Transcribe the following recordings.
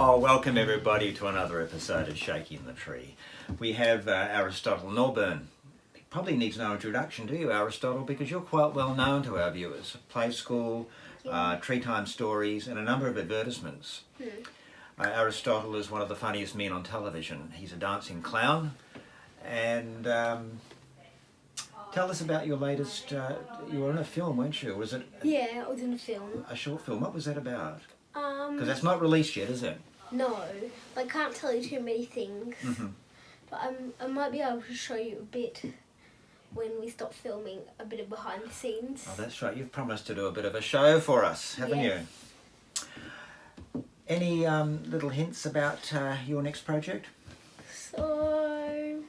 Oh, welcome everybody to another episode of Shaking the Tree. We have Aristotle Norburn. Probably needs no introduction to you, Aristotle, because you're quite well known to our viewers. Play School, Tree Time Stories, and a number of advertisements. Aristotle is one of the funniest men on television. He's a dancing clown. And tell us about your latest, you were in a film, weren't you? Was it? Yeah, I was in a film. A short film. What was that about? Because that's not released yet, is it? No, I can't tell you too many things. But I might be able to show you a bit when we stop filming, a bit of behind the scenes. Oh, that's right. You've promised to do a bit of a show for us, haven't you? Any little hints about your next project? So,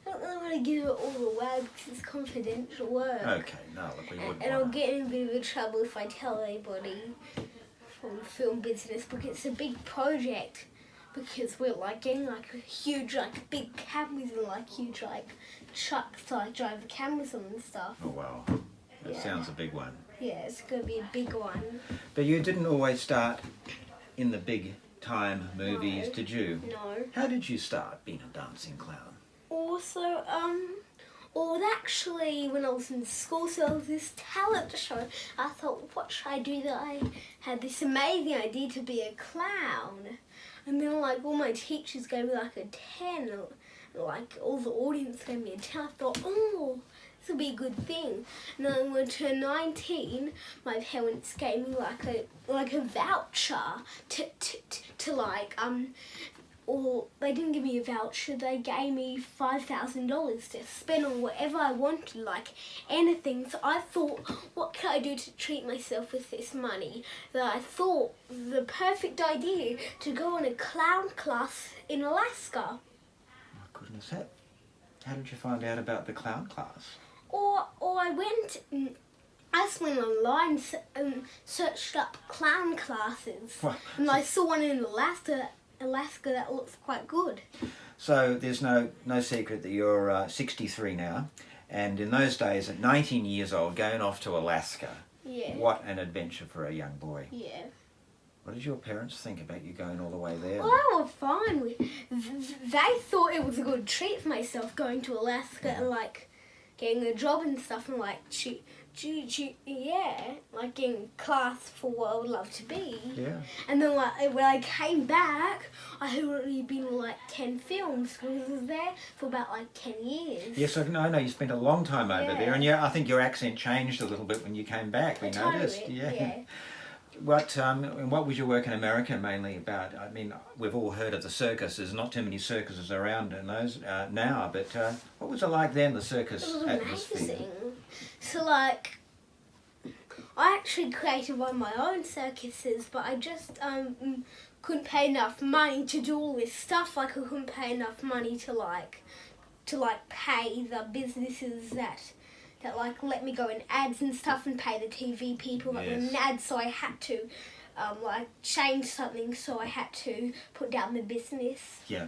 I don't really want to give it all away because it's confidential work. Okay, no, look, we wouldn't And I'll want to. get in a bit of trouble if I tell anybody from the film business because it's a big project. Because we're like getting like a huge like big cameras and like huge like trucks to like drive the cameras on and stuff. Oh, wow. That sounds a big one. Yeah, it's gonna be a big one. But you didn't always start in the big time movies, No. did you? No. How did you start being a dancing clown? Also, well, actually, when I was in school, so there was this talent show. I thought, what should I do that I had this amazing idea to be a clown? And then, like, all my teachers gave me, like, a 10. And, like, all the audience gave me a 10. I thought, oh, this will be a good thing. And then when I turned 19, my parents gave me, like a voucher to like, or they didn't give me a voucher, they gave me $5,000 to spend on whatever I wanted, like anything. So I thought, what can I do to treat myself with this money? That I thought the perfect idea to go on a clown class in Alaska. My goodness, how did you find out about the clown class? Or I just went online and searched up clown classes. Wow. And I saw one in Alaska that looks quite good. So there's no secret that you're 63 now, and in those days, at 19 years old, going off to Alaska. Yeah. What an adventure for a young boy. Yeah. What did your parents think about you going all the way there? Well, they were fine with. They thought it was a good treat for myself going to Alaska and like getting a job and stuff and like like getting class for what I would love to be. Yeah. And then like when I came back, I had already been in like 10 films because I was there for about like 10 years. Yes, I know you spent a long time over there, and Yeah. I think your accent changed a little bit when you came back. We A tiny noticed. bit, Yeah. yeah. What was your work in America mainly about? I mean, we've all heard of the circus. There's not too many circuses around in those now, but what was it like then, the circus It was atmosphere? amazing. So like, I actually created one of my own circuses, but I just couldn't pay enough money to do all this stuff. Like I couldn't pay enough money to pay the businesses that like let me go in ads and stuff and pay the TV people that were in ads. So I had to like change something. So I had to put down the business. Yeah.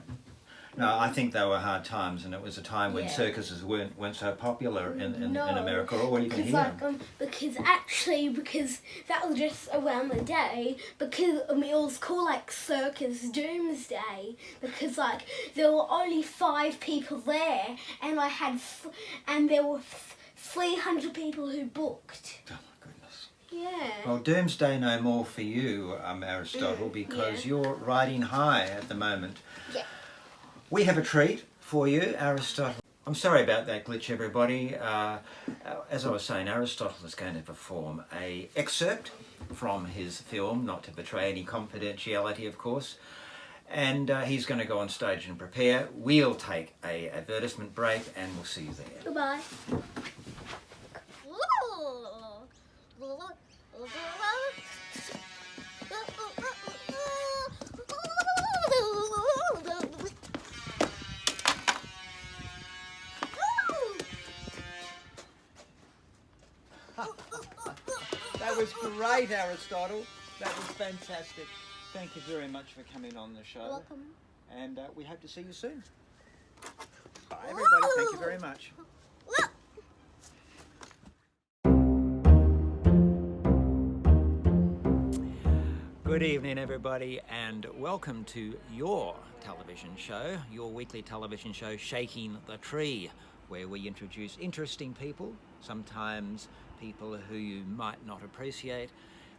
No, I think they were hard times, and it was a time when Yeah. circuses weren't so popular in No, America or even because here. because that was just around the day because it was called like Circus Doomsday because like there were only 5 people there and I had and there were 300 people who booked. Oh my goodness. Yeah. Well, doomsday no more for you, Aristotle, because you're riding high at the moment. Yeah. We have a treat for you, Aristotle. I'm sorry about that glitch, everybody. As I was saying, Aristotle is going to perform an excerpt from his film, not to betray any confidentiality, of course. And he's going to go on stage and prepare. We'll take a advertisement break, and we'll see you there. Goodbye. That was great, Aristotle. That was fantastic. Thank you very much for coming on the show. Welcome. And we hope to see you soon. Bye, everybody. Thank you very much. Good evening, everybody, and welcome to your television show, your weekly television show, Shaking the Tree, where we introduce interesting people, sometimes people who you might not appreciate,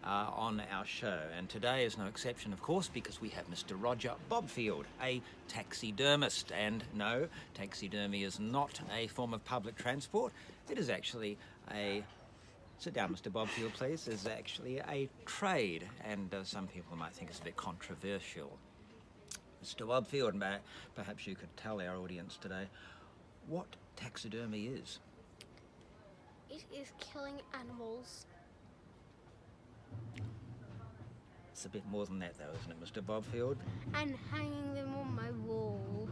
on our show. And today is no exception, of course, because we have Mr. Roger Bobfield, a taxidermist. And no, taxidermy is not a form of public transport. It is actually a... Sit down, Mr. Bobfield, please. Is actually a trade, and some people might think it's a bit controversial. Mr. Bobfield, perhaps you could tell our audience today what taxidermy is. It is killing animals. It's a bit more than that, though, isn't it, Mr. Bobfield? And hanging them on my wall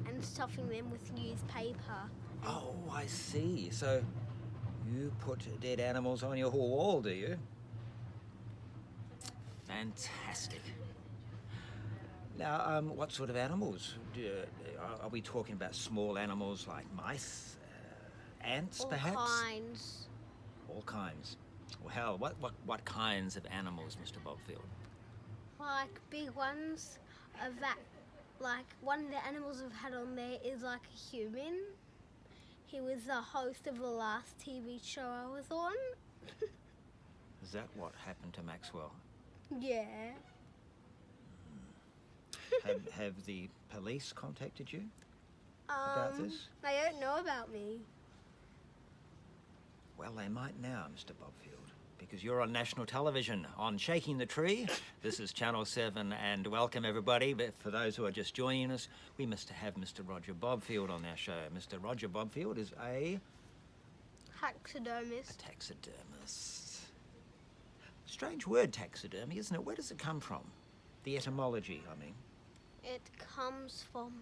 and stuffing them with newspaper. Oh, I see. So you put dead animals on your wall, do you? Fantastic. Now, what sort of animals? Are we talking about small animals like mice, ants, perhaps? All kinds. All kinds. Well, what kinds of animals, Mr. Bobfield? Like big ones of that, like one of the animals I've had on there is like a human. He was the host of the last TV show I was on. Is that what happened to Maxwell? Yeah. Have the police contacted you about this? They don't know about me. Well, they might now, Mr. Bobfield, because you're on national television on Shaking the Tree. This is Channel 7, and welcome everybody. But for those who are just joining us, we must have Mr. Roger Bobfield on our show. Mr. Roger Bobfield is a Taxidermist. taxidermist. Strange word, taxidermy, isn't it? Where does it come from? The etymology, I mean. It comes from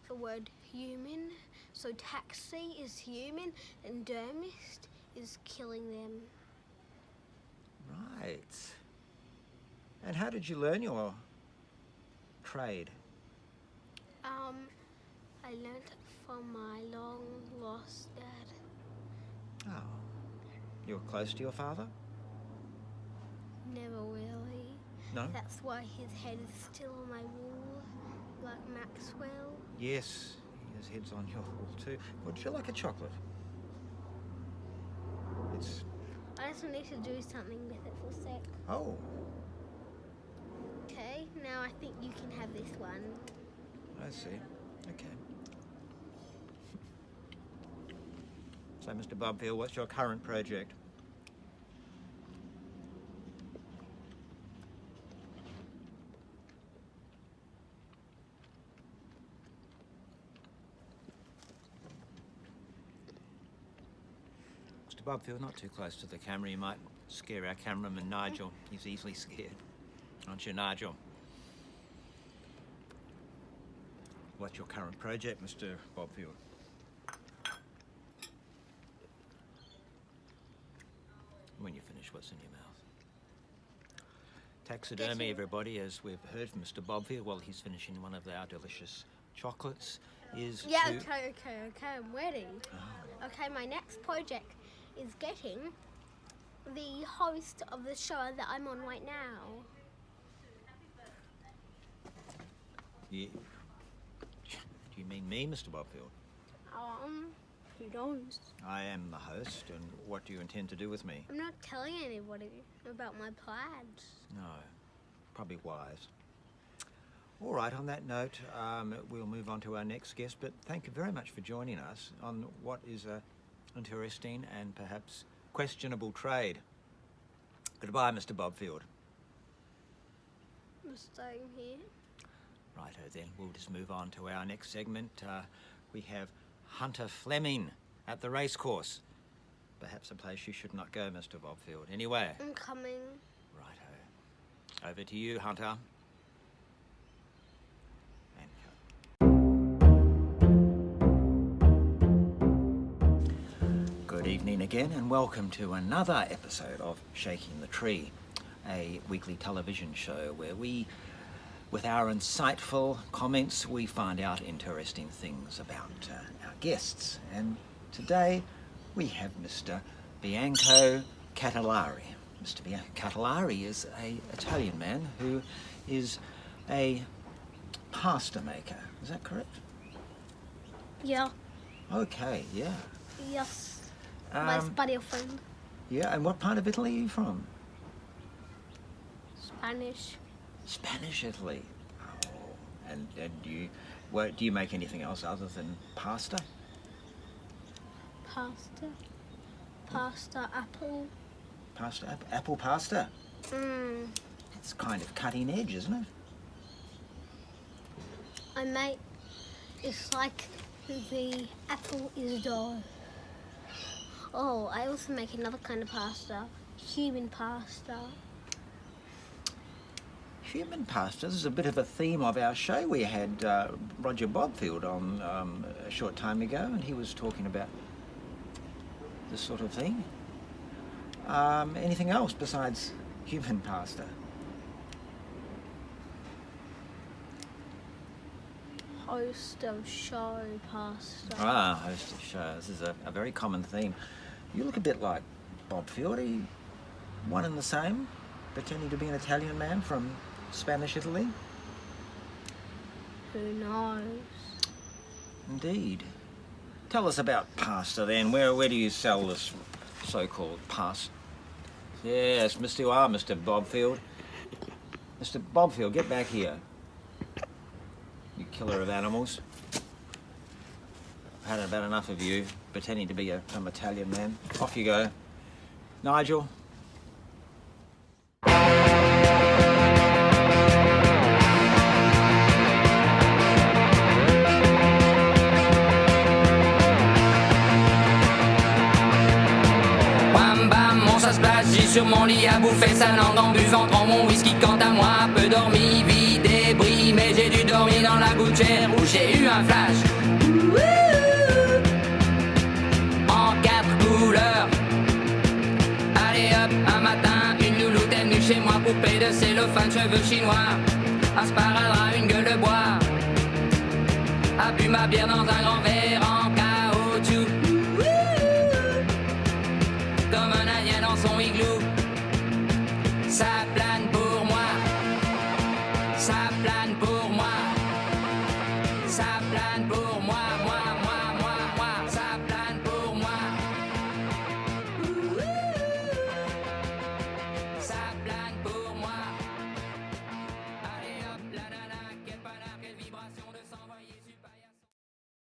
the word human. So taxi is human and dermist is killing them. Right. And how did you learn your trade? I learnt it from my long lost dad. Oh. You were close to your father? Never really. No? That's why his head is still on my wall, like Maxwell. Yes, his head's on your wall too. Would you like a chocolate? It's... I just need to do something with it for a sec. Oh. Okay, now I think you can have this one. I see. Okay. So, Mr. Bobfield, what's your current project? Mr. Bobfield, not too close to the camera. You might scare our cameraman, Nigel. He's easily scared. Aren't you, Nigel? What's your current project, Mr. Bobfield? When you finish, what's in your mouth? Taxidermy, everybody, as we've heard from Mr. Bobfield, while he's finishing one of our delicious chocolates, is Okay, I'm ready. Oh. Okay, my next project is getting the host of the show that I'm on right now. Do you mean me, Mr. Bobfield? Who knows? I am the host, and what do you intend to do with me? I'm not telling anybody about my plans. No, probably wise. All right, on that note, we'll move on to our next guest, but thank you very much for joining us on what is a interesting and perhaps questionable trade. Goodbye, Mr. Bobfield. I'm staying here. Righto then, we'll just move on to our next segment. We have Hunter Fleming at the racecourse. Perhaps a place you should not go, Mr. Bobfield. Anyway. I'm coming. Righto. Over to you, Hunter. And cut. Good evening again, and welcome to another episode of Shaking the Tree, a weekly television show where we, with our insightful comments, we find out interesting things about our guests. And today we have Mr. Bianco Catalari. Mr. Catalari is a Italian man who is a pasta maker. Is that correct? Yeah. Okay, yeah. Yes. My Spanish friend. Yeah, and what part of Italy are you from? Spanish. Spanish Italy. Oh, and do you make anything else other than pasta? Pasta, apple. Pasta, apple pasta. Mm. It's kind of cutting edge, isn't it? I make. It's like the apple is dough. Oh, I also make another kind of pasta. Human pasta. Human pasta. This is a bit of a theme of our show. We had Roger Bobfield on a short time ago, and he was talking about this sort of thing. Anything else besides human pasta? Host of show pasta. Ah, host of show. This is a very common theme. You look a bit like Bobfield. Are you one and the same, pretending to be an Italian man from Spanish Italy? Who knows? Indeed. Tell us about pasta then. Where do you sell this so-called pasta? Yes, Mr. Bobfield. Mr. Bobfield, get back here. You killer of animals. I've had about enough of you, pretending to be some Italian man. Off you go. Nigel. J'ai sur mon lit à bouffer sa langue en buvant prends mon whisky quant à moi peu dormi, vie débris mais j'ai dû dormir dans la gouttière où j'ai eu un flash en 4 couleurs. Allez hop, un matin une louloute est venue chez moi, poupée de cellophane, cheveux chinois, un sparadrap, une gueule de bois, a bu ma bière dans un grand verre en caoutchouc comme un indien dans son igloo. Ça plane pour moi, ça plane pour moi, ça plane pour moi, moi.